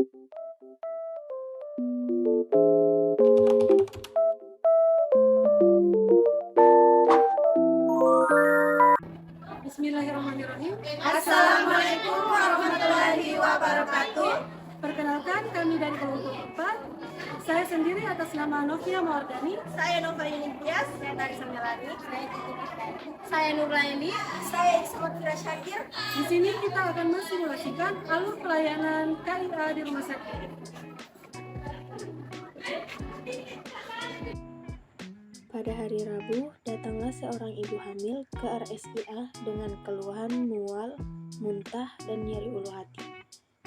Bismillahirrahmanirrahim. Assalamualaikum warahmatullahi wabarakatuh. Perkenalkan, kami dari kelompok 4. Saya sendiri atas nama Novia Mawardani. Saya Nova Yunitias. Saya Tarisa Melani. Saya Nurlaini. Saya Isma Fira Syakir. Di sini kita akan mensimulasikan alur pelayanan KIA di rumah sakit. Pada hari Rabu, datanglah seorang ibu hamil ke RSIA dengan keluhan mual, muntah, dan nyeri ulu hati.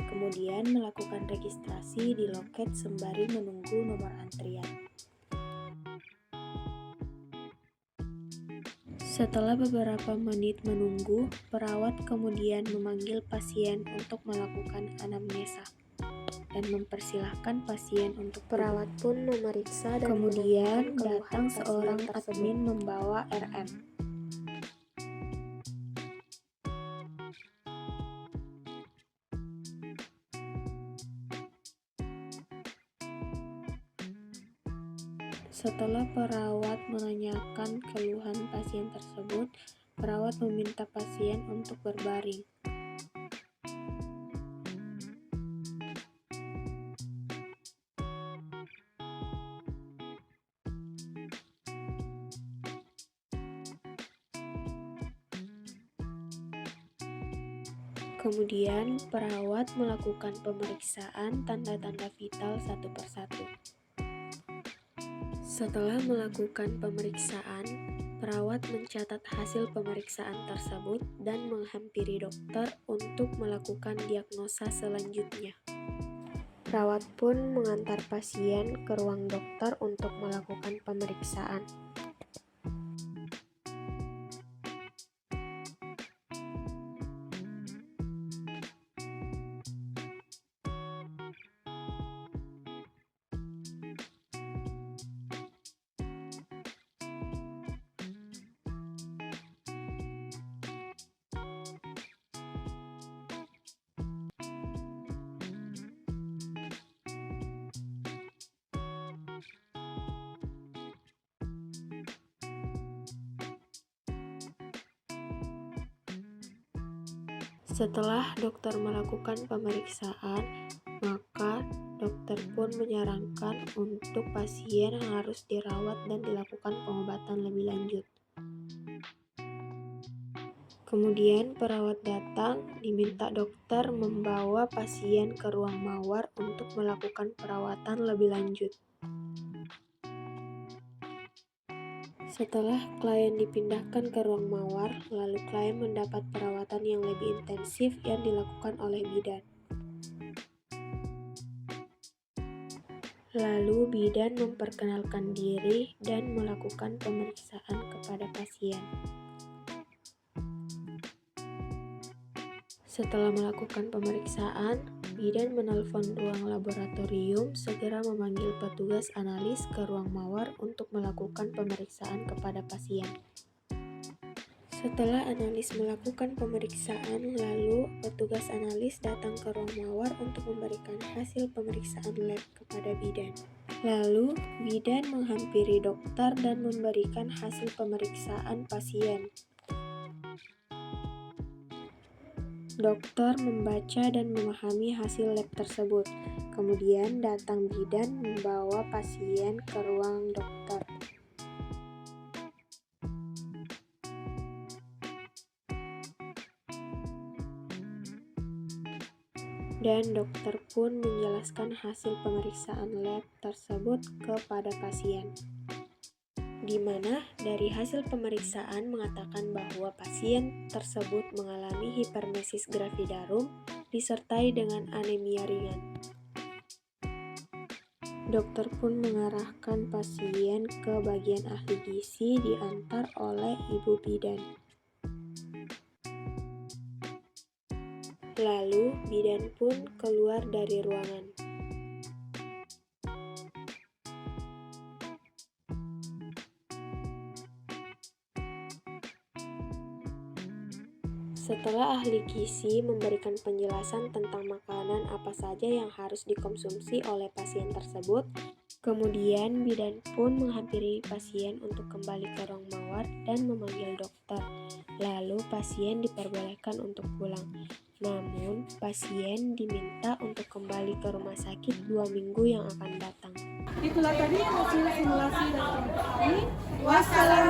Kemudian melakukan registrasi di loket sembari menunggu nomor antrian. Setelah beberapa menit menunggu, perawat kemudian memanggil pasien untuk melakukan anamnesa dan mempersilahkan pasien untuk perawat pun memeriksa dan kemudian datang seorang admin membawa RM. Setelah perawat menanyakan keluhan pasien tersebut, perawat meminta pasien untuk berbaring. Kemudian, perawat melakukan pemeriksaan tanda-tanda vital satu persatu. Setelah melakukan pemeriksaan, perawat mencatat hasil pemeriksaan tersebut dan menghampiri dokter untuk melakukan diagnosa selanjutnya. Perawat pun mengantar pasien ke ruang dokter untuk melakukan pemeriksaan. Setelah dokter melakukan pemeriksaan, maka dokter pun menyarankan untuk pasien harus dirawat dan dilakukan pengobatan lebih lanjut. Kemudian perawat datang, diminta dokter membawa pasien ke ruang mawar untuk melakukan perawatan lebih lanjut. Setelah klien dipindahkan ke ruang mawar, lalu klien mendapat perawatan yang lebih intensif yang dilakukan oleh bidan. Lalu bidan memperkenalkan diri dan melakukan pemeriksaan kepada pasien. Setelah melakukan pemeriksaan, bidan menelpon ruang laboratorium segera memanggil petugas analis ke ruang mawar untuk melakukan pemeriksaan kepada pasien. Setelah analis melakukan pemeriksaan, lalu petugas analis datang ke ruang mawar untuk memberikan hasil pemeriksaan lab kepada bidan. Lalu, bidan menghampiri dokter dan memberikan hasil pemeriksaan pasien. Dokter membaca dan memahami hasil lab tersebut. Kemudian datang bidan membawa pasien ke ruang dokter. Dan dokter pun menjelaskan hasil pemeriksaan lab tersebut kepada pasien, di mana dari hasil pemeriksaan mengatakan bahwa pasien tersebut mengalami hipermesis gravidarum disertai dengan anemia ringan. Dokter pun mengarahkan pasien ke bagian ahli gizi diantar oleh ibu bidan. Lalu, bidan pun keluar dari ruangan. Setelah ahli gizi memberikan penjelasan tentang makanan apa saja yang harus dikonsumsi oleh pasien tersebut, kemudian bidan pun menghampiri pasien untuk kembali ke ruang mawar dan memanggil dokter. Lalu pasien diperbolehkan untuk pulang. Namun, pasien diminta untuk kembali ke rumah sakit 2 minggu yang akan datang. Itulah tadi hasil simulasi dari kami. Wassalamualaikum